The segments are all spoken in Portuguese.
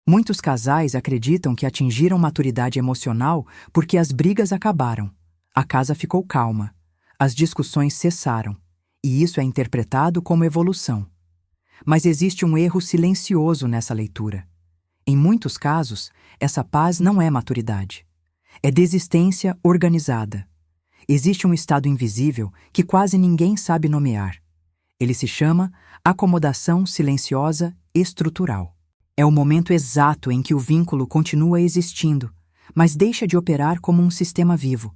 Muitos casais acreditam que atingiram maturidade emocional porque as brigas acabaram, a casa ficou calma, as discussões cessaram, e isso é interpretado como evolução. Mas existe um erro silencioso nessa leitura. Em muitos casos, essa paz não é maturidade. É desistência organizada. Existe um estado invisível que quase ninguém sabe nomear. Ele se chama acomodação silenciosa estrutural. É o momento exato em que o vínculo continua existindo, mas deixa de operar como um sistema vivo.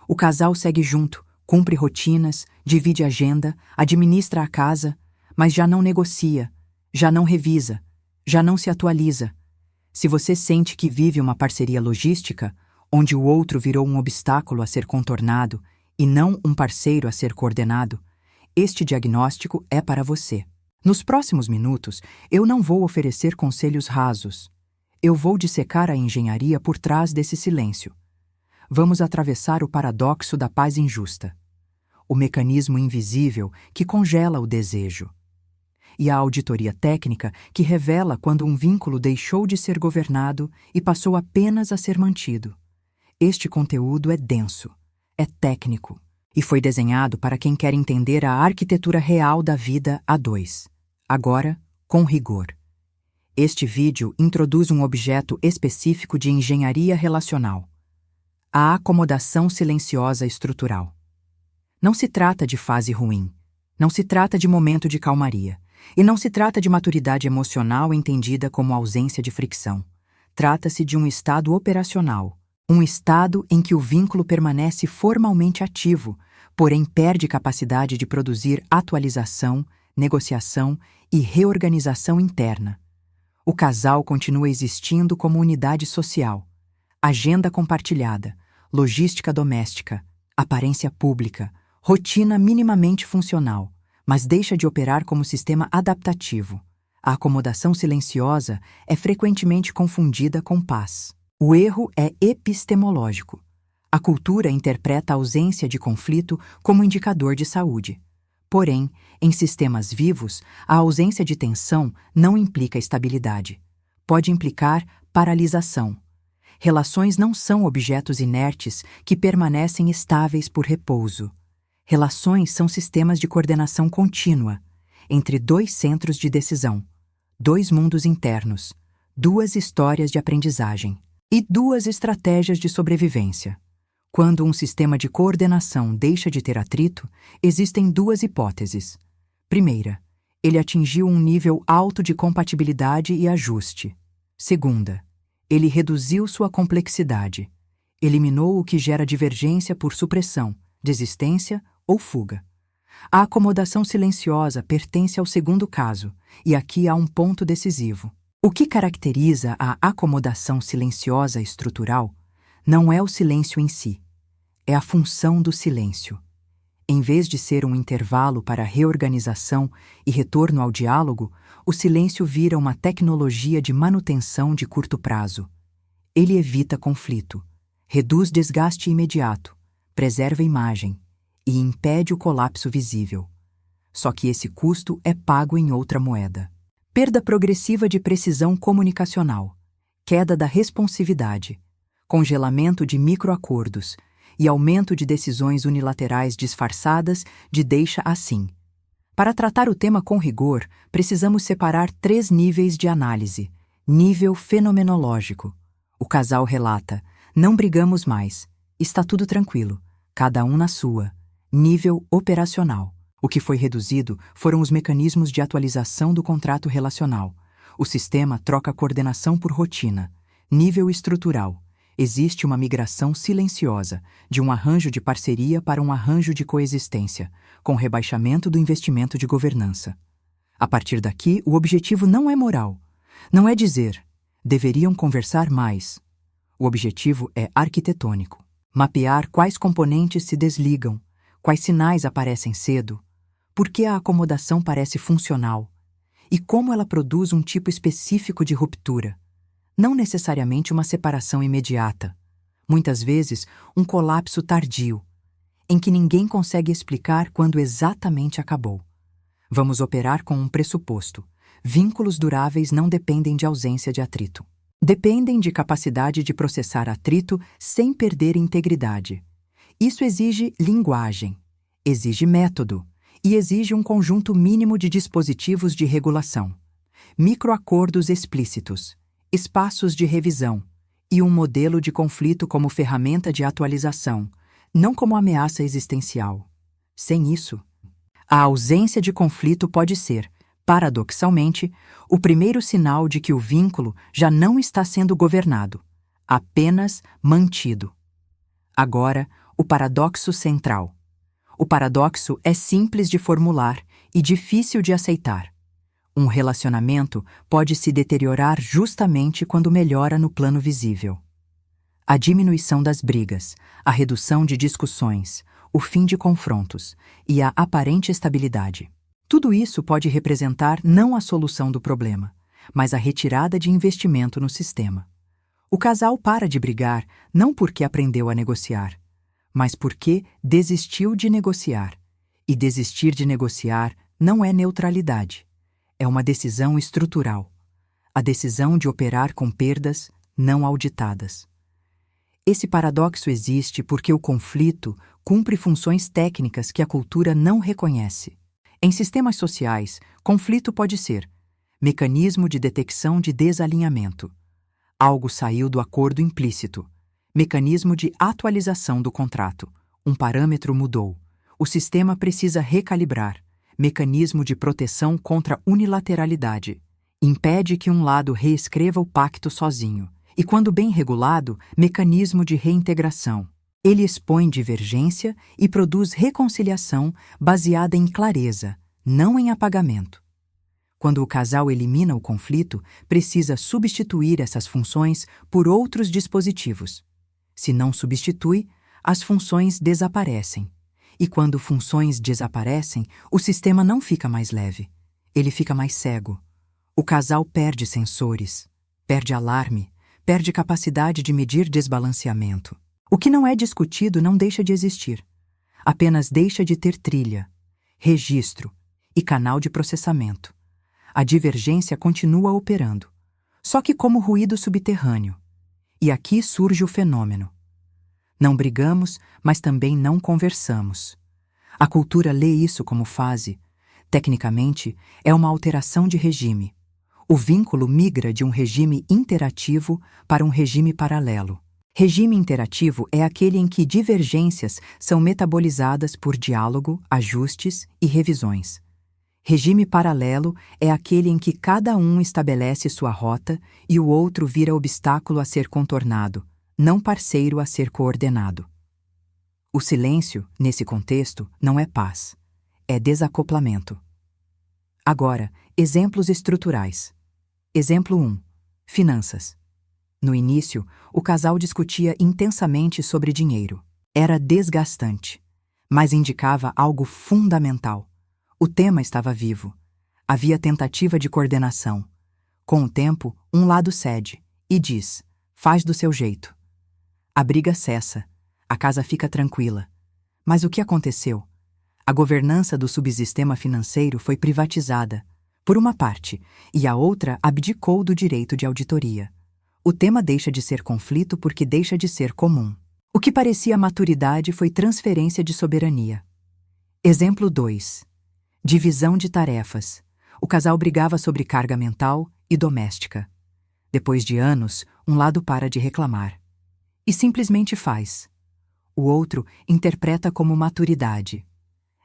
O casal segue junto, cumpre rotinas, divide agenda, administra a casa, mas já não negocia, já não revisa, já não se atualiza. Se você sente que vive uma parceria logística, onde o outro virou um obstáculo a ser contornado e não um parceiro a ser coordenado, este diagnóstico é para você. Nos próximos minutos, eu não vou oferecer conselhos rasos. Eu vou dissecar a engenharia por trás desse silêncio. Vamos atravessar o paradoxo da paz injusta, o mecanismo invisível que congela o desejo, e a auditoria técnica que revela quando um vínculo deixou de ser governado e passou apenas a ser mantido. Este conteúdo é denso, é técnico, e foi desenhado para quem quer entender a arquitetura real da vida a dois. Agora, com rigor. Este vídeo introduz um objeto específico de engenharia relacional: a acomodação silenciosa estrutural. Não se trata de fase ruim, não se trata de momento de calmaria, e não se trata de maturidade emocional entendida como ausência de fricção. Trata-se de um estado operacional, um estado em que o vínculo permanece formalmente ativo, porém perde capacidade de produzir atualização, negociação e reorganização interna. O casal continua existindo como unidade social, agenda compartilhada, logística doméstica, aparência pública, rotina minimamente funcional, mas deixa de operar como sistema adaptativo. A acomodação silenciosa é frequentemente confundida com paz. O erro é epistemológico. A cultura interpreta a ausência de conflito como indicador de saúde. Porém, em sistemas vivos, a ausência de tensão não implica estabilidade. Pode implicar paralisação. Relações não são objetos inertes que permanecem estáveis por repouso. Relações são sistemas de coordenação contínua entre dois centros de decisão, dois mundos internos, duas histórias de aprendizagem e duas estratégias de sobrevivência. Quando um sistema de coordenação deixa de ter atrito, existem duas hipóteses. Primeira, ele atingiu um nível alto de compatibilidade e ajuste. Segunda, ele reduziu sua complexidade, eliminou o que gera divergência por supressão, desistência ou fuga. A acomodação silenciosa pertence ao segundo caso, e aqui há um ponto decisivo. O que caracteriza a acomodação silenciosa estrutural não é o silêncio em si, é a função do silêncio. Em vez de ser um intervalo para reorganização e retorno ao diálogo, o silêncio vira uma tecnologia de manutenção de curto prazo. Ele evita conflito, reduz desgaste imediato, preserva a imagem e impede o colapso visível. Só que esse custo é pago em outra moeda. Perda progressiva de precisão comunicacional, queda da responsividade, congelamento de microacordos e aumento de decisões unilaterais disfarçadas de deixa assim. Para tratar o tema com rigor, precisamos separar 3 níveis de análise. Nível fenomenológico. O casal relata: não brigamos mais, está tudo tranquilo, cada um na sua. Nível operacional. O que foi reduzido foram os mecanismos de atualização do contrato relacional. O sistema troca coordenação por rotina. Nível estrutural. Existe uma migração silenciosa, de um arranjo de parceria para um arranjo de coexistência, com rebaixamento do investimento de governança. A partir daqui, o objetivo não é moral. Não é dizer, deveriam conversar mais. O objetivo é arquitetônico. Mapear quais componentes se desligam, quais sinais aparecem cedo, por que a acomodação parece funcional e como ela produz um tipo específico de ruptura. Não necessariamente uma separação imediata. Muitas vezes, um colapso tardio, em que ninguém consegue explicar quando exatamente acabou. Vamos operar com um pressuposto: vínculos duráveis não dependem de ausência de atrito. Dependem de capacidade de processar atrito sem perder integridade. Isso exige linguagem, exige método e exige um conjunto mínimo de dispositivos de regulação, microacordos explícitos, espaços de revisão e um modelo de conflito como ferramenta de atualização, não como ameaça existencial. Sem isso, a ausência de conflito pode ser, paradoxalmente, o primeiro sinal de que o vínculo já não está sendo governado, apenas mantido. Agora, o paradoxo central. O paradoxo é simples de formular e difícil de aceitar. Um relacionamento pode se deteriorar justamente quando melhora no plano visível. A diminuição das brigas, a redução de discussões, o fim de confrontos e a aparente estabilidade. Tudo isso pode representar não a solução do problema, mas a retirada de investimento no sistema. O casal para de brigar não porque aprendeu a negociar, mas porque desistiu de negociar. E desistir de negociar não é neutralidade. É uma decisão estrutural. A decisão de operar com perdas não auditadas. Esse paradoxo existe porque o conflito cumpre funções técnicas que a cultura não reconhece. Em sistemas sociais, conflito pode ser mecanismo de detecção de desalinhamento. Algo saiu do acordo implícito. Mecanismo de atualização do contrato. Um parâmetro mudou. O sistema precisa recalibrar. Mecanismo de proteção contra unilateralidade. Impede que um lado reescreva o pacto sozinho. E, quando bem regulado, mecanismo de reintegração. Ele expõe divergência e produz reconciliação baseada em clareza, não em apagamento. Quando o casal elimina o conflito, precisa substituir essas funções por outros dispositivos. Se não substitui, as funções desaparecem. E quando funções desaparecem, o sistema não fica mais leve. Ele fica mais cego. O casal perde sensores, perde alarme, perde capacidade de medir desbalanceamento. O que não é discutido não deixa de existir. Apenas deixa de ter trilha, registro e canal de processamento. A divergência continua operando, só que como ruído subterrâneo. E aqui surge o fenômeno. Não brigamos, mas também não conversamos. A cultura lê isso como fase. Tecnicamente, é uma alteração de regime. O vínculo migra de um regime interativo para um regime paralelo. Regime interativo é aquele em que divergências são metabolizadas por diálogo, ajustes e revisões. Regime paralelo é aquele em que cada um estabelece sua rota e o outro vira obstáculo a ser contornado, não parceiro a ser coordenado. O silêncio, nesse contexto, não é paz, é desacoplamento. Agora, exemplos estruturais. Exemplo 1. Finanças. No início, o casal discutia intensamente sobre dinheiro. Era desgastante, mas indicava algo fundamental. O tema estava vivo. Havia tentativa de coordenação. Com o tempo, um lado cede e diz: faz do seu jeito. A briga cessa. A casa fica tranquila. Mas o que aconteceu? A governança do subsistema financeiro foi privatizada, por uma parte, e a outra abdicou do direito de auditoria. O tema deixa de ser conflito porque deixa de ser comum. O que parecia maturidade foi transferência de soberania. Exemplo 2. Divisão de tarefas. O casal brigava sobre carga mental e doméstica. Depois de anos, um lado para de reclamar. E simplesmente faz. O outro interpreta como maturidade.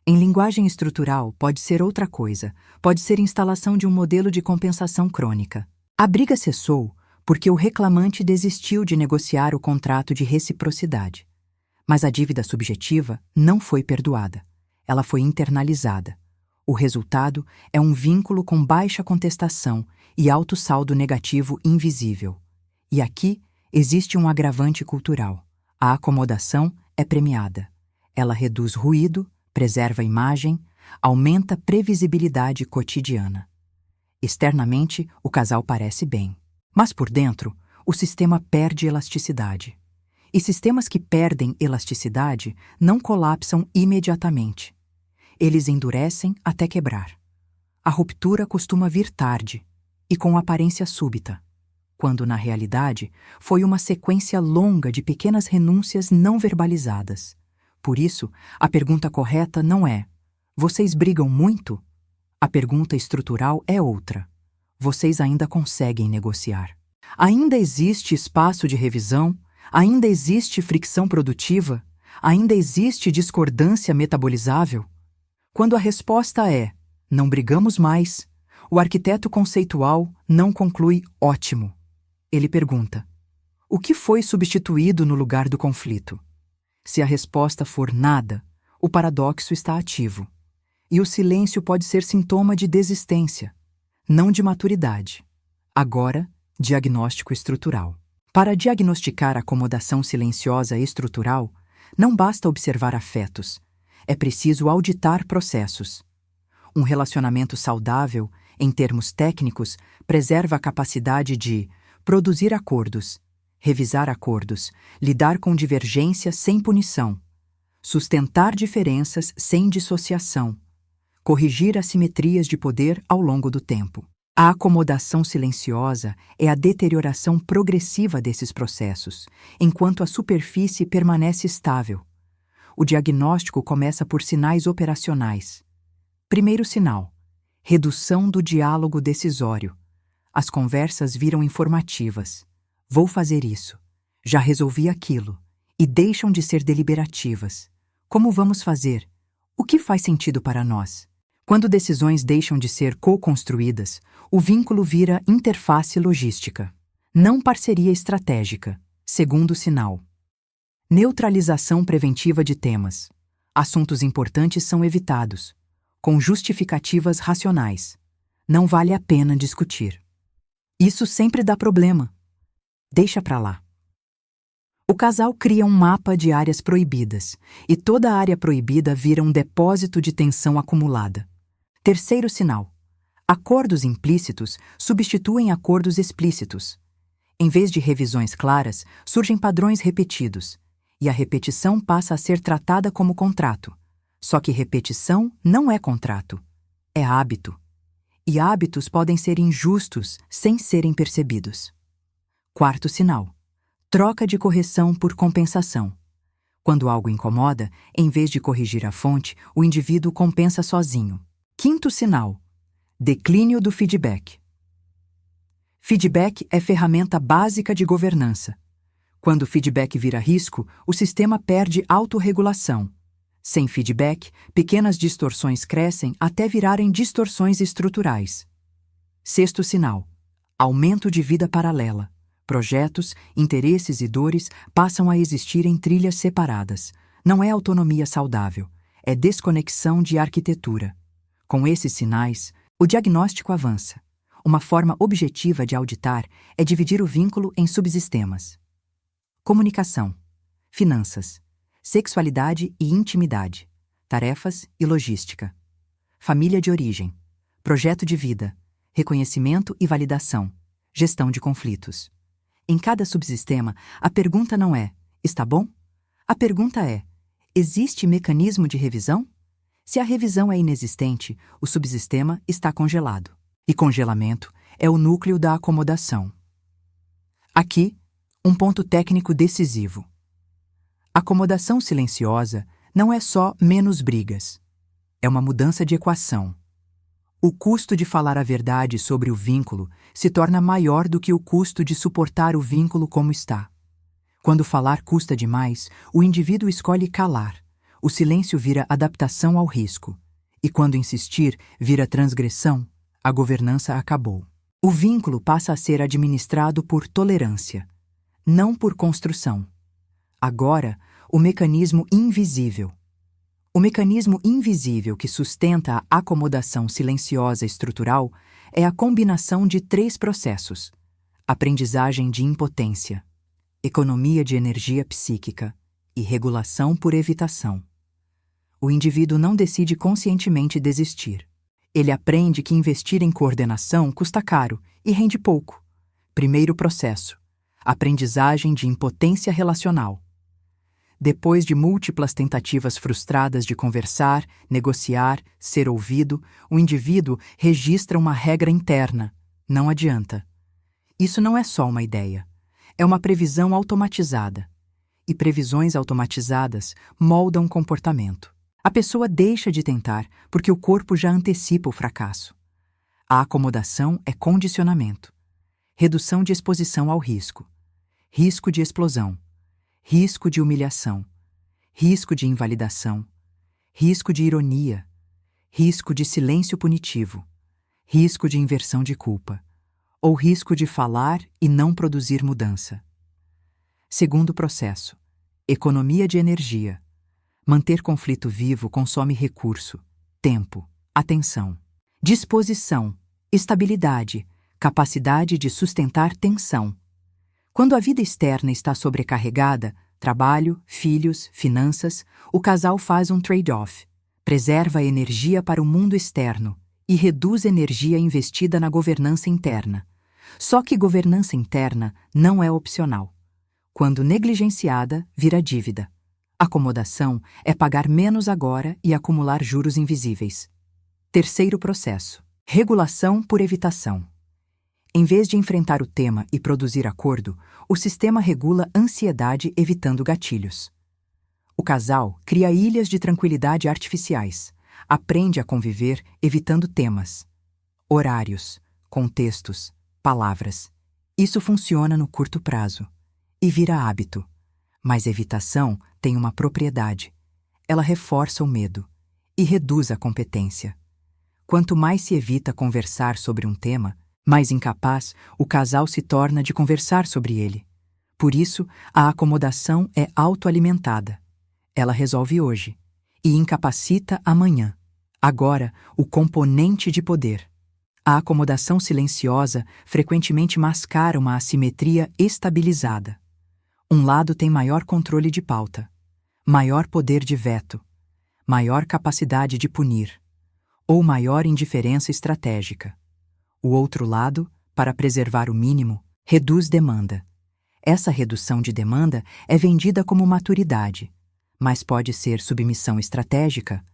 Em linguagem estrutural, pode ser outra coisa. Pode ser instalação de um modelo de compensação crônica. A briga cessou porque o reclamante desistiu de negociar o contrato de reciprocidade. Mas a dívida subjetiva não foi perdoada. Ela foi internalizada. O resultado é um vínculo com baixa contestação e alto saldo negativo invisível. E aqui existe um agravante cultural. A acomodação é premiada. Ela reduz ruído, preserva a imagem, aumenta a previsibilidade cotidiana. Externamente, o casal parece bem. Mas por dentro, o sistema perde elasticidade. E sistemas que perdem elasticidade não colapsam imediatamente. Eles endurecem até quebrar. A ruptura costuma vir tarde e com aparência súbita. quando na realidade foi uma sequência longa de pequenas renúncias não verbalizadas. Por isso, a pergunta correta não é: vocês brigam muito? A pergunta estrutural é outra: vocês ainda conseguem negociar? Ainda existe espaço de revisão? Ainda existe fricção produtiva? Ainda existe discordância metabolizável? Quando a resposta é: não brigamos mais, o arquiteto conceitual não conclui ótimo. Ele pergunta: o que foi substituído no lugar do conflito? Se a resposta for nada, o paradoxo está ativo. E o silêncio pode ser sintoma de desistência, não de maturidade. Agora, diagnóstico estrutural. Para diagnosticar a acomodação silenciosa estrutural, não basta observar afetos. É preciso auditar processos. Um relacionamento saudável, em termos técnicos, preserva a capacidade de produzir acordos, revisar acordos, lidar com divergência sem punição, sustentar diferenças sem dissociação, corrigir assimetrias de poder ao longo do tempo. A acomodação silenciosa é a deterioração progressiva desses processos, enquanto a superfície permanece estável. O diagnóstico começa por sinais operacionais. Primeiro sinal: redução do diálogo decisório. As conversas viram informativas. Vou fazer isso. Já resolvi aquilo. E deixam de ser deliberativas. Como vamos fazer? O que faz sentido para nós? Quando decisões deixam de ser co-construídas, o vínculo vira interface logística, não parceria estratégica. Segundo sinal: neutralização preventiva de temas. Assuntos importantes são evitados, com justificativas racionais. Não vale a pena discutir. Isso sempre dá problema. Deixa pra lá. O casal cria um mapa de áreas proibidas, e toda área proibida vira um depósito de tensão acumulada. Terceiro sinal: acordos implícitos substituem acordos explícitos. Em vez de revisões claras, surgem padrões repetidos, e a repetição passa a ser tratada como contrato. Só que repetição não é contrato, é hábito. E hábitos podem ser injustos sem serem percebidos. Quarto sinal: troca de correção por compensação. Quando algo incomoda, em vez de corrigir a fonte, o indivíduo compensa sozinho. Quinto sinal: declínio do feedback. Feedback é ferramenta básica de governança. Quando o feedback vira risco, o sistema perde autorregulação. Sem feedback, pequenas distorções crescem até virarem distorções estruturais. Sexto sinal: aumento de vida paralela. Projetos, interesses e dores passam a existir em trilhas separadas. Não é autonomia saudável, é desconexão de arquitetura. Com esses sinais, o diagnóstico avança. Uma forma objetiva de auditar é dividir o vínculo em subsistemas: comunicação, finanças, sexualidade e intimidade, tarefas e logística, família de origem, projeto de vida, reconhecimento e validação, gestão de conflitos. Em cada subsistema, a pergunta não é: está bom? A pergunta é: existe mecanismo de revisão? Se a revisão é inexistente, o subsistema está congelado. E congelamento é o núcleo da acomodação. Aqui, um ponto técnico decisivo. Acomodação silenciosa não é só menos brigas. É uma mudança de equação. O custo de falar a verdade sobre o vínculo se torna maior do que o custo de suportar o vínculo como está. Quando falar custa demais, o indivíduo escolhe calar. O silêncio vira adaptação ao risco. E quando insistir vira transgressão, a governança acabou. O vínculo passa a ser administrado por tolerância, não por construção. Agora, o mecanismo invisível. O mecanismo invisível que sustenta a acomodação silenciosa estrutural é a combinação de 3 processos: aprendizagem de impotência, economia de energia psíquica e regulação por evitação. O indivíduo não decide conscientemente desistir. Ele aprende que investir em coordenação custa caro e rende pouco. Primeiro processo: aprendizagem de impotência relacional. Depois de múltiplas tentativas frustradas de conversar, negociar, ser ouvido, o indivíduo registra uma regra interna: não adianta. Isso não é só uma ideia. É uma previsão automatizada. E previsões automatizadas moldam comportamento. A pessoa deixa de tentar porque o corpo já antecipa o fracasso. A acomodação é condicionamento. Redução de exposição ao risco. Risco de explosão. Risco de humilhação. Risco de invalidação. Risco de ironia. Risco de silêncio punitivo. Risco de inversão de culpa. Ou risco de falar e não produzir mudança. Segundo processo. Economia de energia. Manter conflito vivo consome recurso, tempo, atenção. Disposição, estabilidade, capacidade de sustentar tensão. Quando a vida externa está sobrecarregada, trabalho, filhos, finanças, o casal faz um trade-off. Preserva a energia para o mundo externo e reduz a energia investida na governança interna. Só que governança interna não é opcional. Quando negligenciada, vira dívida. Acomodação é pagar menos agora e acumular juros invisíveis. Terceiro processo. Regulação por evitação. Em vez de enfrentar o tema e produzir acordo, o sistema regula ansiedade evitando gatilhos. O casal cria ilhas de tranquilidade artificiais. Aprende a conviver evitando temas, horários, contextos, palavras. Isso funciona no curto prazo e vira hábito. Mas evitação tem uma propriedade. Ela reforça o medo e reduz a competência. Quanto mais se evita conversar sobre um tema, mais incapaz o casal se torna de conversar sobre ele. Por isso, a acomodação é autoalimentada. Ela resolve hoje e incapacita amanhã. Agora, o componente de poder. A acomodação silenciosa frequentemente mascara uma assimetria estabilizada. Um lado tem maior controle de pauta, maior poder de veto, maior capacidade de punir, ou maior indiferença estratégica. O outro lado, para preservar o mínimo, reduz demanda. Essa redução de demanda é vendida como maturidade, mas pode ser submissão estratégica.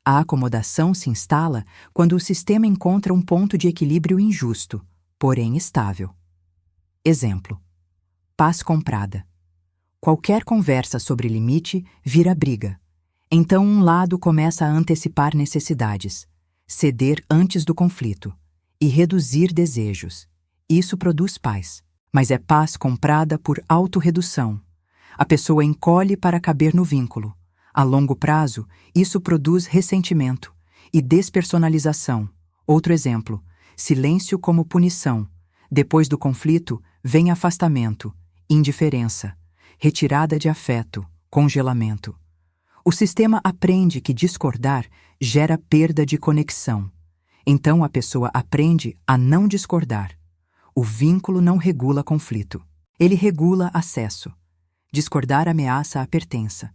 A acomodação se instala quando o sistema encontra um ponto de equilíbrio injusto, porém estável. Exemplo: paz comprada. Qualquer conversa sobre limite vira briga. Então um lado começa a antecipar necessidades, ceder antes do conflito e reduzir desejos. Isso produz paz, mas é paz comprada por autorredução. A pessoa encolhe para caber no vínculo. A longo prazo, isso produz ressentimento e despersonalização. Outro exemplo: silêncio como punição. Depois do conflito, vem afastamento, indiferença, retirada de afeto, congelamento. O sistema aprende que discordar gera perda de conexão. Então a pessoa aprende a não discordar. O vínculo não regula conflito. Ele regula acesso. Discordar ameaça a pertença.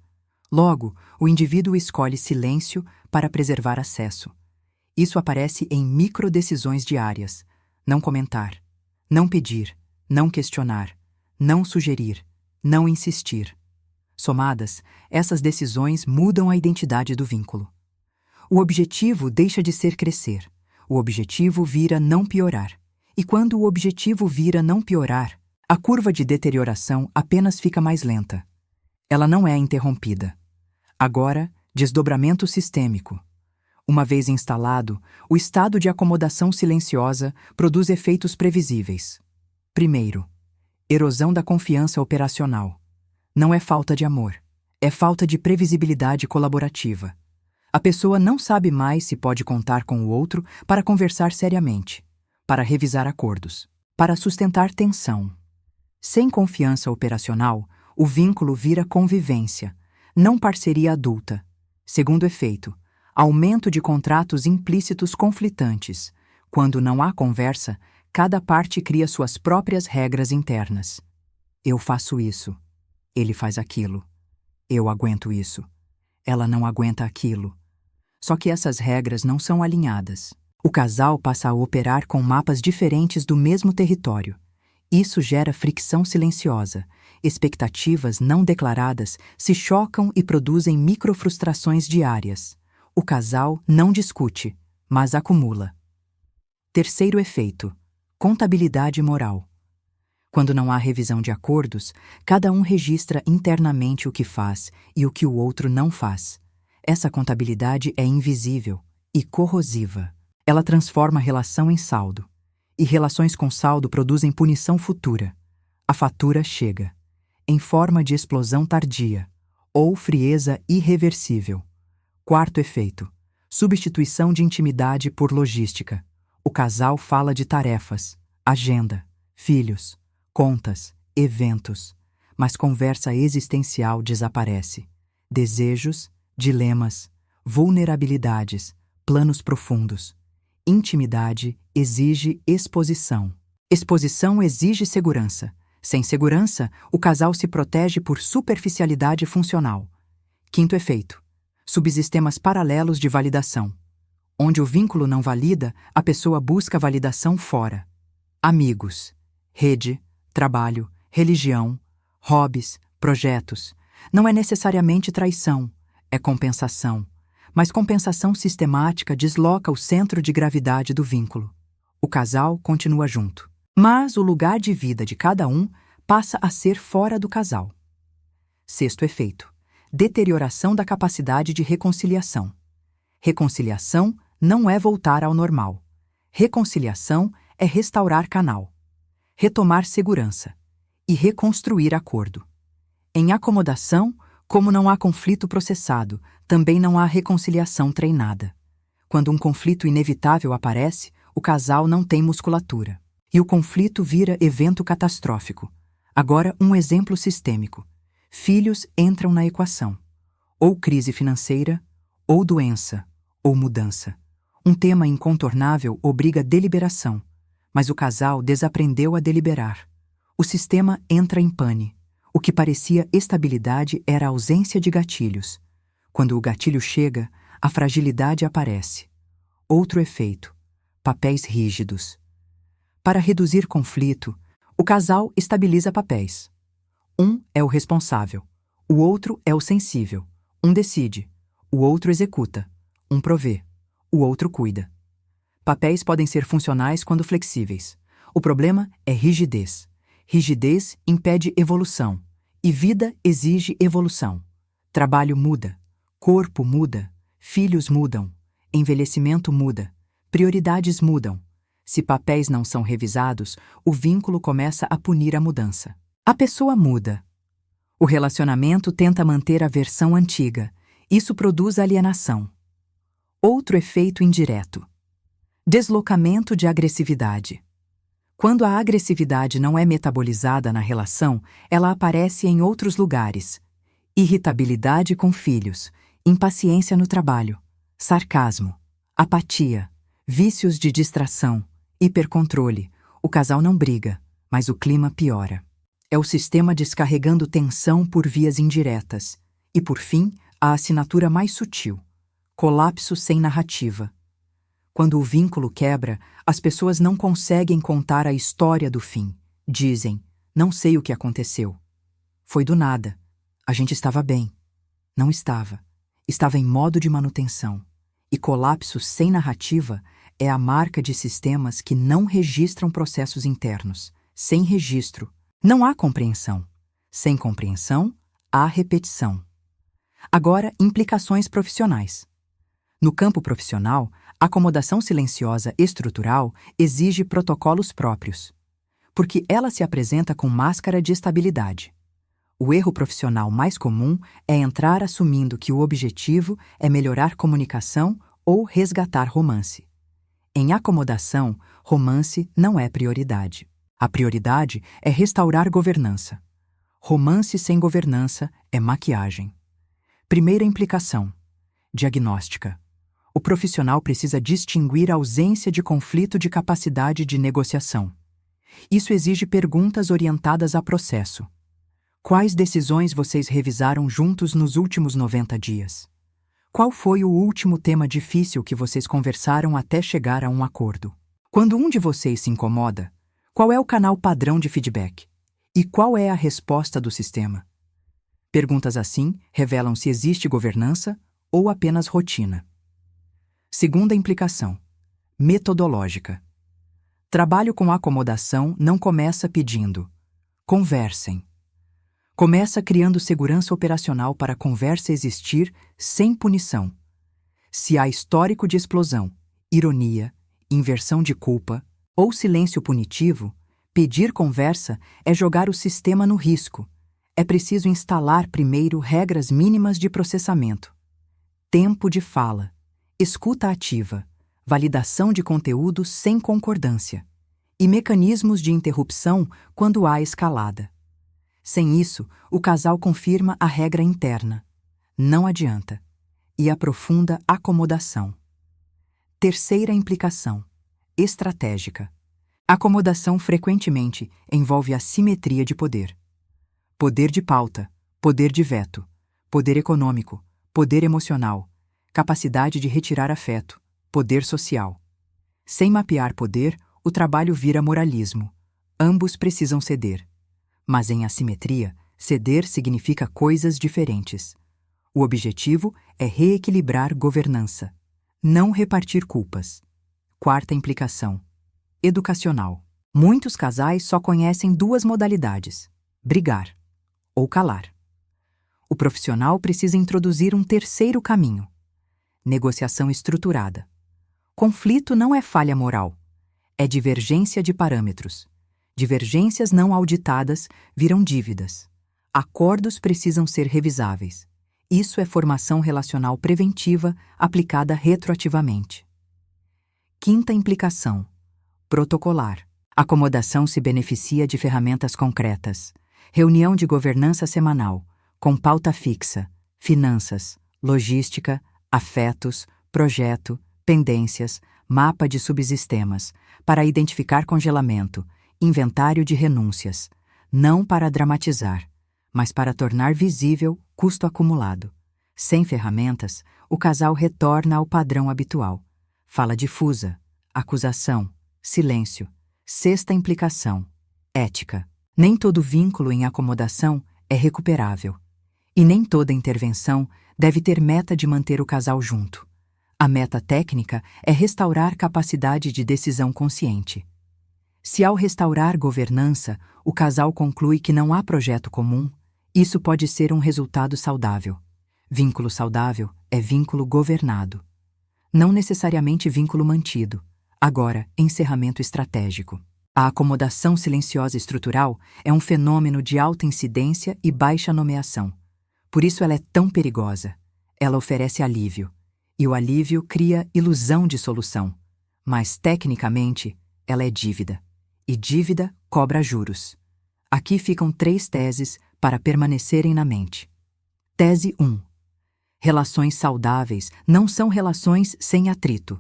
Logo, o indivíduo escolhe silêncio para preservar acesso. Isso aparece em microdecisões diárias. Não comentar, não pedir, não questionar, não sugerir, não insistir. Somadas, essas decisões mudam a identidade do vínculo. O objetivo deixa de ser crescer. O objetivo vira não piorar. E quando o objetivo vira não piorar, a curva de deterioração apenas fica mais lenta. Ela não é interrompida. Agora, desdobramento sistêmico. Uma vez instalado, o estado de acomodação silenciosa produz efeitos previsíveis. Primeiro, erosão da confiança operacional. Não é falta de amor, é falta de previsibilidade colaborativa. A pessoa não sabe mais se pode contar com o outro para conversar seriamente, para revisar acordos, para sustentar tensão. Sem confiança operacional, o vínculo vira convivência, não parceria adulta. Segundo efeito, aumento de contratos implícitos conflitantes. Quando não há conversa, cada parte cria suas próprias regras internas. Eu faço isso. Ele faz aquilo. Eu aguento isso. Ela não aguenta aquilo. Só que essas regras não são alinhadas. O casal passa a operar com mapas diferentes do mesmo território. Isso gera fricção silenciosa. Expectativas não declaradas se chocam e produzem microfrustrações diárias. O casal não discute, mas acumula. Terceiro efeito: contabilidade moral. Quando não há revisão de acordos, cada um registra internamente o que faz e o que o outro não faz. Essa contabilidade é invisível e corrosiva. Ela transforma a relação em saldo. E relações com saldo produzem punição futura. A fatura chega, em forma de explosão tardia, ou frieza irreversível. Quarto efeito: substituição de intimidade por logística. O casal fala de tarefas, agenda, filhos, contas, eventos, mas conversa existencial desaparece. Desejos, dilemas, vulnerabilidades, planos profundos. Intimidade exige exposição. Exposição exige segurança. Sem segurança, o casal se protege por superficialidade funcional. Quinto efeito: subsistemas paralelos de validação. Onde o vínculo não valida, a pessoa busca validação fora. Amigos, rede, trabalho, religião, hobbies, projetos. Não é necessariamente traição, é compensação. Mas compensação sistemática desloca o centro de gravidade do vínculo. O casal continua junto. Mas o lugar de vida de cada um passa a ser fora do casal. Sexto efeito: deterioração da capacidade de reconciliação. Reconciliação não é voltar ao normal. Reconciliação é restaurar canal, retomar segurança e reconstruir acordo. Em acomodação, como não há conflito processado, também não há reconciliação treinada. Quando um conflito inevitável aparece, o casal não tem musculatura. E o conflito vira evento catastrófico. Agora, um exemplo sistêmico. Filhos entram na equação. Ou crise financeira, ou doença, ou mudança. Um tema incontornável obriga deliberação, mas o casal desaprendeu a deliberar. O sistema entra em pane. O que parecia estabilidade era ausência de gatilhos. Quando o gatilho chega, a fragilidade aparece. Outro efeito: papéis rígidos. Para reduzir conflito, o casal estabiliza papéis. Um é o responsável, o outro é o sensível. Um decide, o outro executa. Um provê, o outro cuida. Papéis podem ser funcionais quando flexíveis. O problema é rigidez. Rigidez impede evolução. E vida exige evolução. Trabalho muda. Corpo muda. Filhos mudam. Envelhecimento muda. Prioridades mudam. Se papéis não são revisados, o vínculo começa a punir a mudança. A pessoa muda. O relacionamento tenta manter a versão antiga. Isso produz alienação. Outro efeito indireto: deslocamento de agressividade. Quando a agressividade não é metabolizada na relação, ela aparece em outros lugares. Irritabilidade com filhos, impaciência no trabalho, sarcasmo, apatia, vícios de distração, hipercontrole. O casal não briga, mas o clima piora. É o sistema descarregando tensão por vias indiretas. E, por fim, a assinatura mais sutil: colapso sem narrativa. Quando o vínculo quebra, as pessoas não conseguem contar a história do fim. Dizem: não sei o que aconteceu. Foi do nada. A gente estava bem. Não estava. Estava em modo de manutenção. E colapso sem narrativa é a marca de sistemas que não registram processos internos. Sem registro, não há compreensão. Sem compreensão, há repetição. Agora, implicações profissionais. No campo profissional, a acomodação silenciosa estrutural exige protocolos próprios, porque ela se apresenta com máscara de estabilidade. O erro profissional mais comum é entrar assumindo que o objetivo é melhorar comunicação ou resgatar romance. Em acomodação, romance não é prioridade. A prioridade é restaurar governança. Romance sem governança é maquiagem. Primeira implicação: diagnóstica. O profissional precisa distinguir a ausência de conflito de capacidade de negociação. Isso exige perguntas orientadas a processo. Quais decisões vocês revisaram juntos nos últimos 90 dias? Qual foi o último tema difícil que vocês conversaram até chegar a um acordo? Quando um de vocês se incomoda, qual é o canal padrão de feedback? E qual é a resposta do sistema? Perguntas assim revelam se existe governança ou apenas rotina. Segunda implicação: metodológica. Trabalho com acomodação não começa pedindo Conversem. Começa criando segurança operacional para a conversa existir sem punição. Se há histórico de explosão, ironia, inversão de culpa ou silêncio punitivo, pedir conversa é jogar o sistema no risco. É preciso instalar primeiro regras mínimas de processamento. Tempo de fala, escuta ativa, validação de conteúdo sem concordância e mecanismos de interrupção quando há escalada. Sem isso, o casal confirma a regra interna. Não adianta. E aprofunda acomodação. Terceira implicação. Estratégica. Acomodação frequentemente envolve assimetria de poder. Poder de pauta, poder de veto, poder econômico, poder emocional, capacidade de retirar afeto, poder social. Sem mapear poder, o trabalho vira moralismo. Ambos precisam ceder. Mas em assimetria, ceder significa coisas diferentes. O objetivo é reequilibrar governança, não repartir culpas. Quarta implicação. Educacional. Muitos casais só conhecem duas modalidades: brigar ou calar. O profissional precisa introduzir um terceiro caminho: negociação estruturada. Conflito não é falha moral, é divergência de parâmetros. Divergências não auditadas viram dívidas. Acordos precisam ser revisáveis. Isso é formação relacional preventiva aplicada retroativamente. Quinta implicação. Protocolar. Acomodação se beneficia de ferramentas concretas. Reunião de governança semanal, com pauta fixa, finanças, logística, afetos, projeto, pendências, mapa de subsistemas, para identificar congelamento, inventário de renúncias, não para dramatizar, mas para tornar visível custo acumulado. Sem ferramentas, o casal retorna ao padrão habitual. Fala difusa, acusação, silêncio. Sexta implicação. Ética. Nem todo vínculo em acomodação é recuperável. E nem toda intervenção deve ter meta de manter o casal junto. A meta técnica é restaurar capacidade de decisão consciente. Se ao restaurar governança, o casal conclui que não há projeto comum, isso pode ser um resultado saudável. Vínculo saudável é vínculo governado. Não necessariamente vínculo mantido. Agora, encerramento estratégico. A acomodação silenciosa estrutural é um fenômeno de alta incidência e baixa nomeação. Por isso ela é tão perigosa. Ela oferece alívio. E o alívio cria ilusão de solução. Mas, tecnicamente, ela é dívida. E dívida cobra juros. Aqui ficam 3 teses para permanecerem na mente. Tese 1. Relações saudáveis não são relações sem atrito.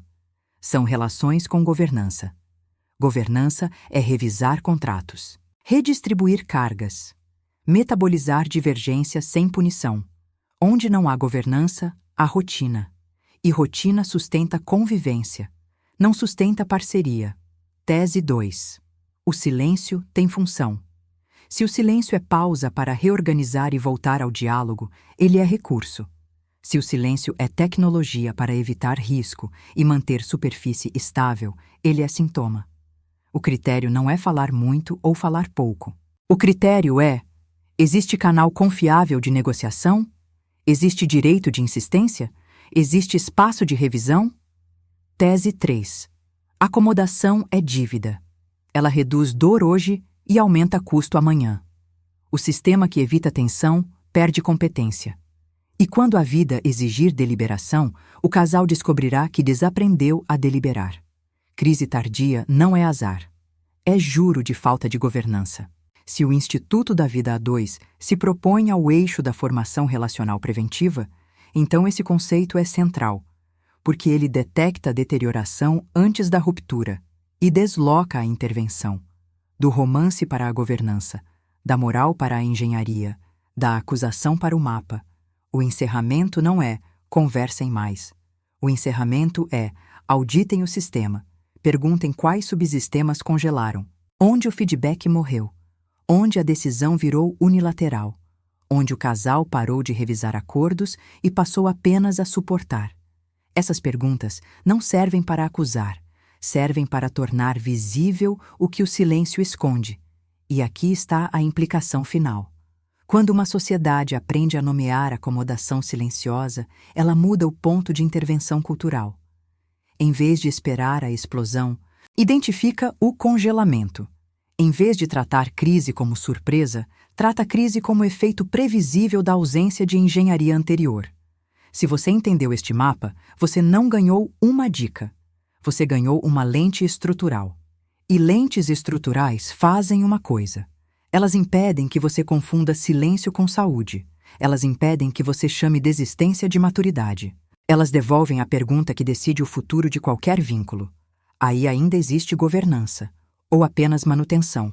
São relações com governança. Governança é revisar contratos, redistribuir cargas, metabolizar divergências sem punição. Onde não há governança, há rotina. E rotina sustenta convivência, não sustenta parceria. Tese 2. O silêncio tem função. Se o silêncio é pausa para reorganizar e voltar ao diálogo, ele é recurso. Se o silêncio é tecnologia para evitar risco e manter superfície estável, ele é sintoma. O critério não é falar muito ou falar pouco. O critério é: existe canal confiável de negociação? Existe direito de insistência? Existe espaço de revisão? Tese 3. Acomodação é dívida. Ela reduz dor hoje e aumenta custo amanhã. O sistema que evita tensão perde competência. E quando a vida exigir deliberação, o casal descobrirá que desaprendeu a deliberar. Crise tardia não é azar. É juro de falta de governança. Se o Instituto da Vida A2 se propõe ao eixo da formação relacional preventiva, então esse conceito é central, porque ele detecta a deterioração antes da ruptura e desloca a intervenção, do romance para a governança, da moral para a engenharia, da acusação para o mapa. O encerramento não é conversem mais. O encerramento é auditem o sistema, perguntem quais subsistemas congelaram, onde o feedback morreu, onde a decisão virou unilateral, onde o casal parou de revisar acordos e passou apenas a suportar. Essas perguntas não servem para acusar, servem para tornar visível o que o silêncio esconde. E aqui está a implicação final. Quando uma sociedade aprende a nomear acomodação silenciosa, ela muda o ponto de intervenção cultural. Em vez de esperar a explosão, identifica o congelamento. Em vez de tratar crise como surpresa, trata a crise como efeito previsível da ausência de engenharia anterior. Se você entendeu este mapa, você não ganhou uma dica. Você ganhou uma lente estrutural. E lentes estruturais fazem uma coisa. Elas impedem que você confunda silêncio com saúde. Elas impedem que você chame desistência de maturidade. Elas devolvem a pergunta que decide o futuro de qualquer vínculo. Aí ainda existe governança, ou apenas manutenção.